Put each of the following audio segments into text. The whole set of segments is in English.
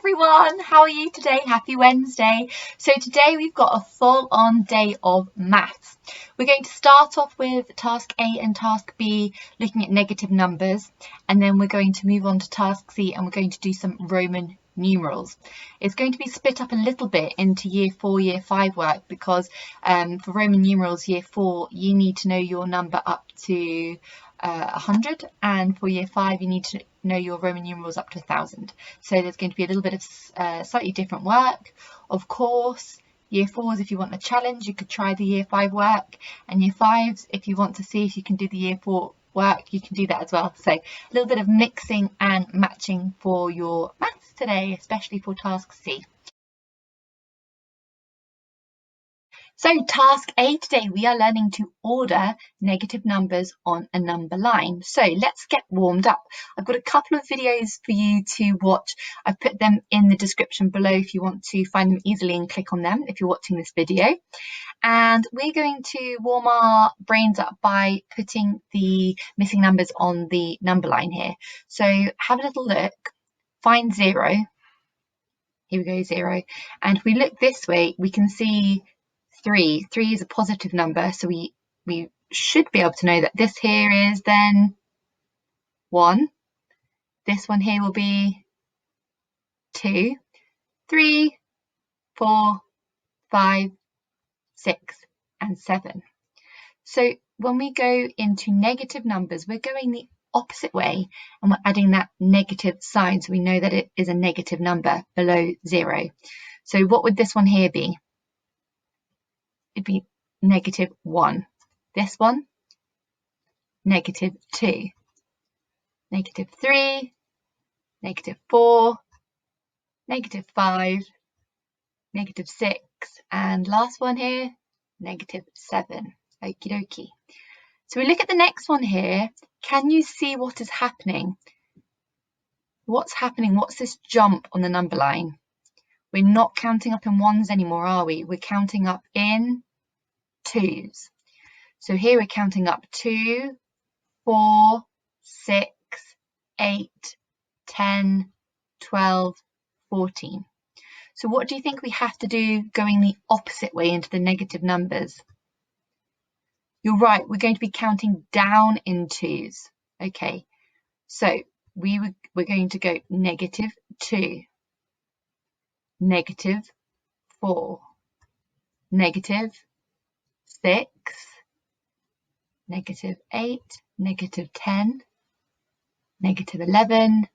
everyone, how are you today? Happy Wednesday. So today we've got a full-on day of maths. We're going to start off with task A and task B, looking at negative numbers, and then we're going to move on to task C and we're going to do some Roman numerals. It's going to be split up a little bit into year 4, year 5 work because for Roman numerals year 4 you need to know your number up to 100, and for year 5 you need to know your Roman numerals up to 1000. So there's going to be a little bit of slightly different work. Of course, year 4s, if you want a challenge, you could try the year 5 work, and year 5s, if you want to see if you can do the year 4 work, you can do that as well. So a little bit of mixing and matching for your maths today, especially for task C. So task A today, we are learning to order negative numbers on a number line. So let's get warmed up. I've got a couple of videos for you to watch. I've put them in the description below if you want to find them easily and click on them if you're watching this video. And we're going to warm our brains up by putting the missing numbers on the number line here. So have a little look, find 0. Here we go, 0. And if we look this way, we can see 3 is a positive number, so we should be able to know that this here is then 1. This one here will be 2, 3, 4, 5, 6, and 7. So when we go into negative numbers, we're going the opposite way and we're adding that negative sign, so we know that it is a negative number below 0. So what would this one here be? It'd be negative 1. This one, negative 2, negative 3, negative 4, negative 5, negative 6, and last one here, negative 7. Okie dokie. So we look at the next one here. Can you see what is happening? What's happening? What's this jump on the number line? We're not counting up in 1s anymore, are we? We're counting up in 2s. So here we're counting up 2, 4, 6, 8, 10, 12, 14. So what do you think we have to do going the opposite way into the negative numbers? You're right, we're going to be counting down in 2s. Okay, so we're going to go negative 2, negative 4, negative 6, negative 8, negative 10, negative 11.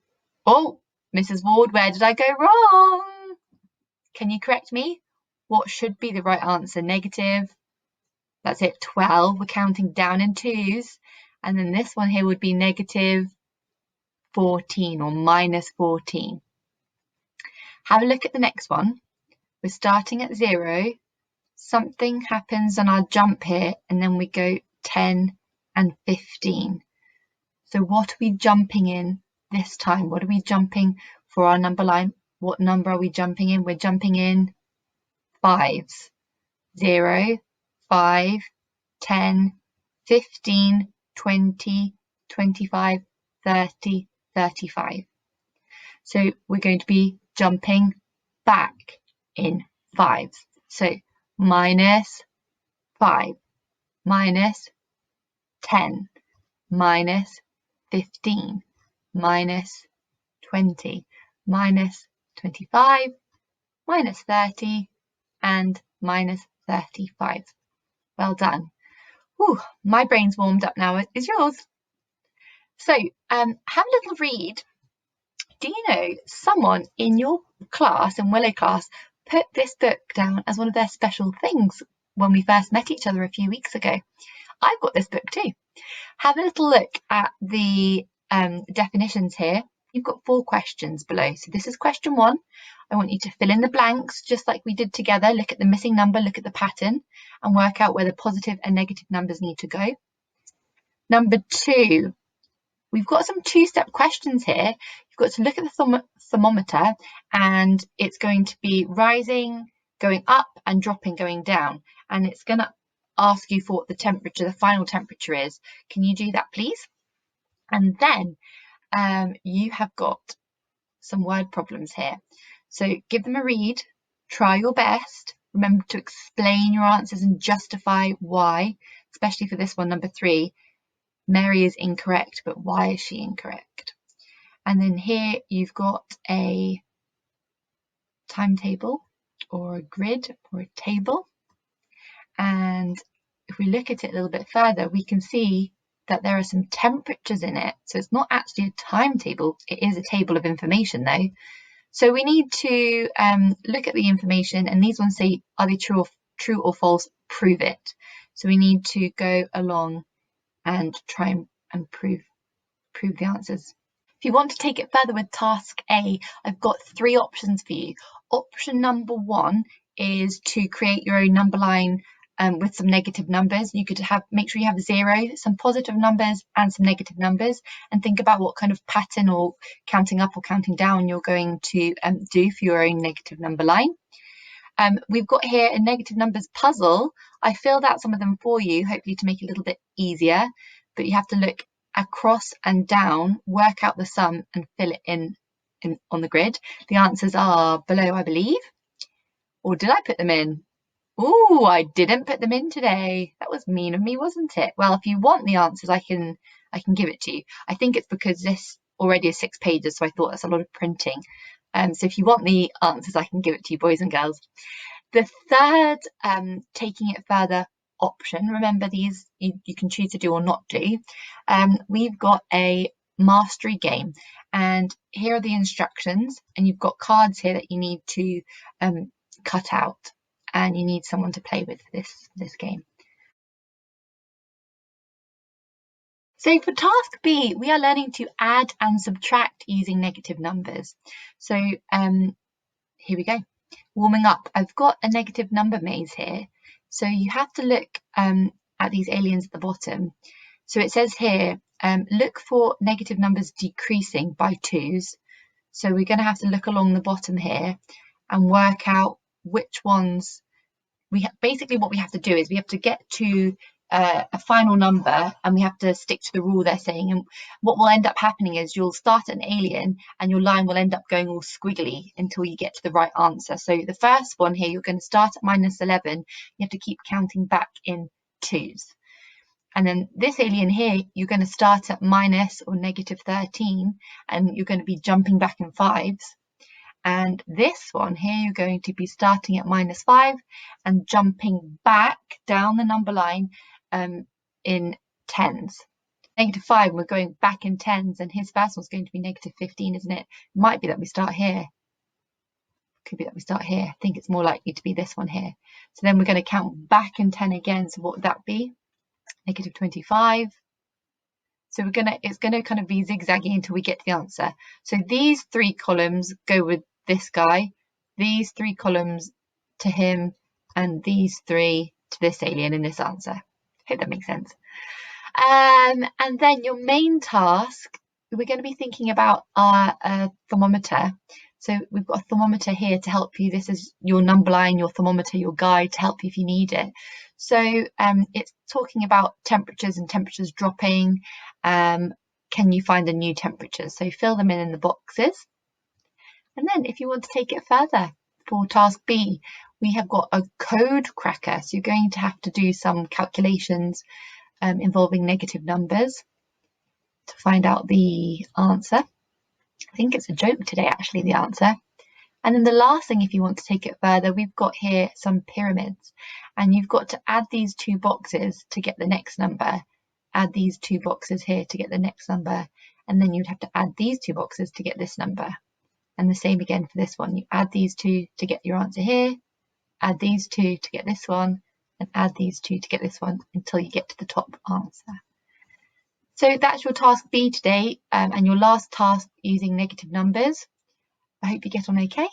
Oh, Mrs. Ward, where did I go wrong? Can you correct me? What should be the right answer? Negative, that's it, 12. We're counting down in 2s. And then this one here would be negative 14 or minus 14. Have a look at the next one. We're starting at 0. Something happens on our jump here, and then we go 10 and 15. So what are we jumping in this time? What are we jumping for our number line? What number are we jumping in? We're jumping in 5s. 0, 5, 10, 15, 20, 25, 30, 35. So we're going to be jumping back in 5s. So minus 5, minus 10, minus 15, minus 20, minus 25, minus 30, and minus 35. Well done. Whew, my brain's warmed up now. Is yours? So have a little read. Do you know someone in your class, in Willow class, put this book down as one of their special things when we first met each other a few weeks ago? I've got this book too. Have a little look at the definitions here. You've got 4 questions below. So this is question 1. I want you to fill in the blanks just like we did together. Look at the missing number, look at the pattern, and work out where the positive and negative numbers need to go. Number 2, we've got some 2-step questions here. You've got to look at the thermometer, and it's going to be rising, going up, and dropping, going down. And it's going to ask you for what the temperature, the final temperature is. Can you do that, please? And then you have got some word problems here. So give them a read, try your best. Remember to explain your answers and justify why, especially for this one, number 3. Mary is incorrect, but why is she incorrect? And then here you've got a timetable or a grid or a table. And if we look at it a little bit further, we can see that there are some temperatures in it. So it's not actually a timetable, it is a table of information though. So we need to look at the information, and these ones say, are they true or false? Prove it. So we need to go along and try and prove the answers. If you want to take it further with task A, I've got 3 options for you. Option number 1 is to create your own number line with some negative numbers. You could make sure you have 0, some positive numbers and some negative numbers, and think about what kind of pattern or counting up or counting down you're going to do for your own negative number line. We've got here a negative numbers puzzle. I filled out some of them for you, hopefully to make it a little bit easier, but you have to look across and down, work out the sum and fill it in on the grid. The answers are below, I believe. Or did I put them in? Ooh, I didn't put them in today. That was mean of me, wasn't it? Well, if you want the answers, I can give it to you. I think it's because this already is 6 pages, so I thought that's a lot of printing. So if you want the answers, I can give it to you, boys and girls. The third taking it further option, remember these you can choose to do or not do. We've got a mastery game, and here are the instructions, and you've got cards here that you need to cut out, and you need someone to play with this game. So for task B, we are learning to add and subtract using negative numbers. So here we go. Warming up. I've got a negative number maze here. So you have to look at these aliens at the bottom. So it says here, look for negative numbers decreasing by 2s. So we're going to have to look along the bottom here and work out which ones basically what we have to do is we have to get to a final number, and we have to stick to the rule they're saying. And what will end up happening is you'll start at an alien and your line will end up going all squiggly until you get to the right answer. So the first one here, you're going to start at -11. You have to keep counting back in 2s. And then this alien here, you're going to start at minus or -13, and you're going to be jumping back in 5s. And this one here, you're going to be starting at -5 and jumping back down the number line in 10s. -5, we're going back in 10s, and his first one's going to be -15, isn't it? It might be that we start here. Could be that we start here. I think it's more likely to be this one here. So then we're going to count back in 10 again. So what would that be? -25. So it's going to kind of be zigzagging until we get to the answer. So these 3 columns go with this guy, these 3 columns to him, and these 3 to this alien in this answer. Hope that makes sense. And then your main task, we're going to be thinking about our thermometer. So we've got a thermometer here to help you. This is your number line, your thermometer, your guide to help you if you need it. So it's talking about temperatures and temperatures dropping. Can you find the new temperatures? So fill them in the boxes. And then if you want to take it further for task B, we have got a code cracker. So you're going to have to do some calculations involving negative numbers to find out the answer. I think it's a joke today, actually, the answer. And then the last thing, if you want to take it further, we've got here some pyramids, and you've got to add these 2 boxes to get the next number, add these 2 boxes here to get the next number, and then you'd have to add these 2 boxes to get this number. And the same again for this one. You add these 2 to get your answer here, add these 2 to get this one, and add these 2 to get this one until you get to the top answer. So that's your task B today, and your last task using negative numbers. I hope you get on okay.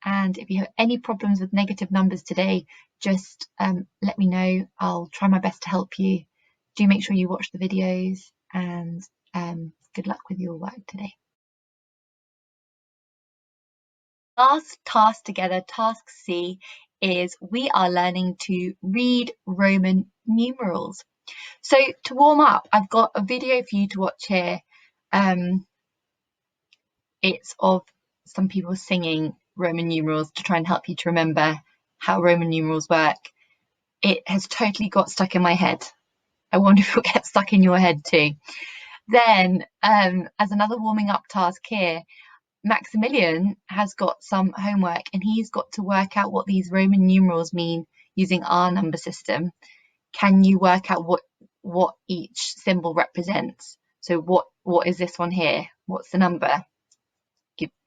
And if you have any problems with negative numbers today, just let me know. I'll try my best to help you. Do make sure you watch the videos, and good luck with your work today. Last task together, task C, is we are learning to read Roman numerals. So to warm up, I've got a video for you to watch here. It's of some people singing Roman numerals to try and help you to remember how Roman numerals work. It has totally got stuck in my head. I wonder if it'll get stuck in your head too. Then, as another warming up task here, Maximilian has got some homework and he's got to work out what these Roman numerals mean using our number system. Can you work out what each symbol represents? So what is this one here? What's the number?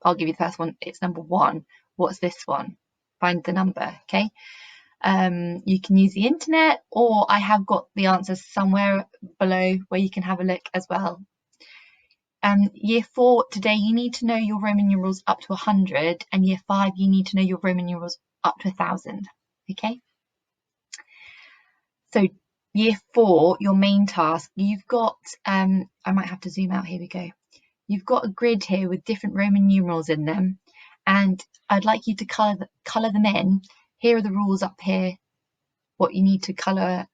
I'll give you the first one. It's number 1. What's this one? Find the number, okay? You can use the internet, or I have got the answers somewhere below where you can have a look as well. Year 4 today, you need to know your Roman numerals up to 100, and year 5 you need to know your Roman numerals up to 1,000. Okay, so year 4, your main task, you've got I might have to zoom out. Here we go. You've got a grid here with different Roman numerals in them, and I'd like you to colour them in. Here are the rules up here, what you need to colour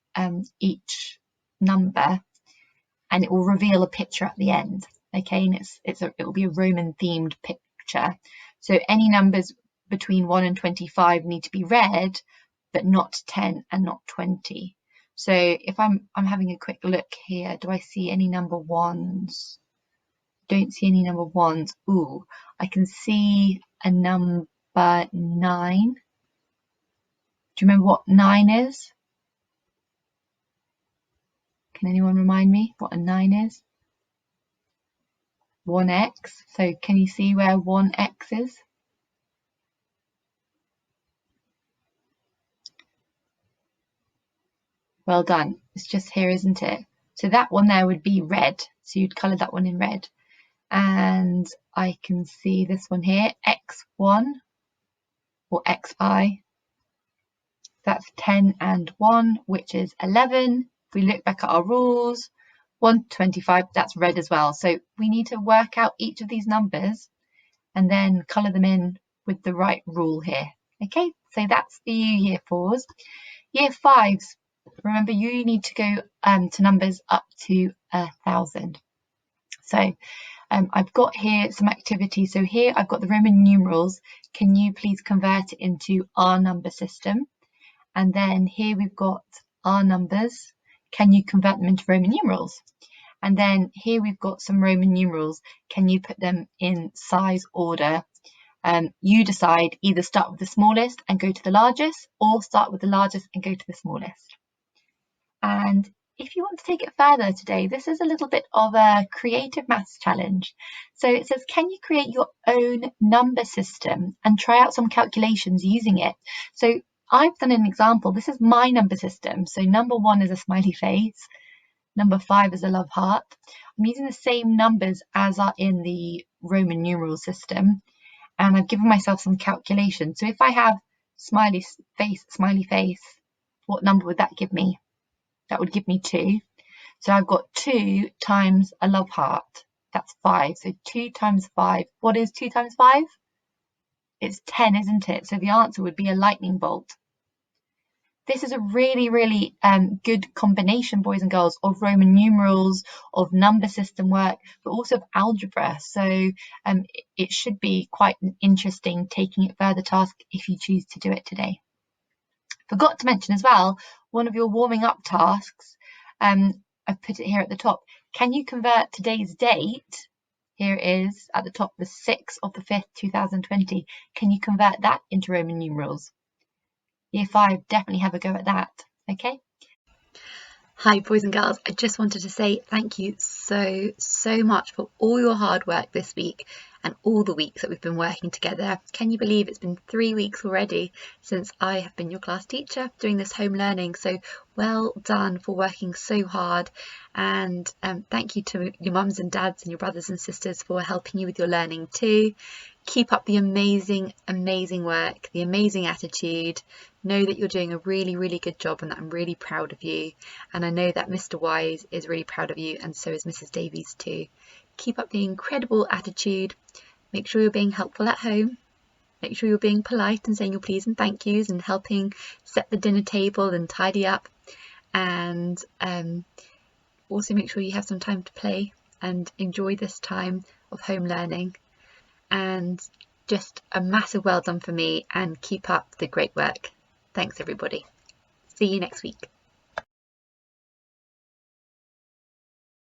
each number, and it will reveal a picture at the end. Okay, and it will be a Roman themed picture. So any numbers between 1 and 25 need to be red, but not 10 and not 20. So if I'm having a quick look here, do I see any number 1s? Don't see any number 1s. Ooh, I can see a number 9. Do you remember what 9 is? Can anyone remind me what a 9 is? 1x. So can you see where 1x is? Well done. It's just here, isn't it? So that one there would be red. So you'd colour that one in red. And I can see this one here, x1 or xi. That's 10 and 1, which is 11. If we look back at our rules, 1 to 25, that's red as well. So we need to work out each of these numbers and then colour them in with the right rule here. Okay, so that's for you, year 4s. Year 5s, remember you need to go to numbers up to 1,000. So I've got here some activities. So here I've got the Roman numerals. Can you please convert it into our number system? And then here we've got our numbers. Can you convert them into Roman numerals? And then here we've got some Roman numerals. Can you put them in size order? You decide, either start with the smallest and go to the largest, or start with the largest and go to the smallest. And if you want to take it further today, this is a little bit of a creative maths challenge. So it says, can you create your own number system and try out some calculations using it? So I've done an example. This is my number system. So number 1 is a smiley face. Number 5 is a love heart. I'm using the same numbers as are in the Roman numeral system. And I've given myself some calculations. So if I have smiley face, what number would that give me? That would give me 2. So I've got 2 times a love heart. That's 5. So 2 times 5. What is 2 times 5? It's 10, isn't it? So the answer would be a lightning bolt. This is a really, really good combination, boys and girls, of Roman numerals, of number system work, but also of algebra. So it should be quite interesting taking it further task if you choose to do it today. Forgot to mention as well, one of your warming up tasks, I've put it here at the top. Can you convert today's date? Here it is at the top, the 6th of the 5th, 2020. Can you convert that into Roman numerals? Year 5, definitely have a go at that, okay? Hi boys and girls, I just wanted to say thank you so much for all your hard work this week and all the weeks that we've been working together. Can you believe it's been 3 weeks already since I have been your class teacher doing this home learning? So well done for working so hard, and thank you to your mums and dads and your brothers and sisters for helping you with your learning too. Keep up the amazing work, the amazing attitude. Know that you're doing a really good job and that I'm really proud of you. And I know that Mr. Wise is really proud of you, and so is Mrs. Davies too. Keep up the incredible attitude. Make sure you're being helpful at home. Make sure you're being polite and saying your please and thank yous and helping set the dinner table and tidy up. And also make sure you have some time to play and enjoy this time of home learning. And Just a massive well done for me, and keep up the great work. Thanks everybody. See you next week.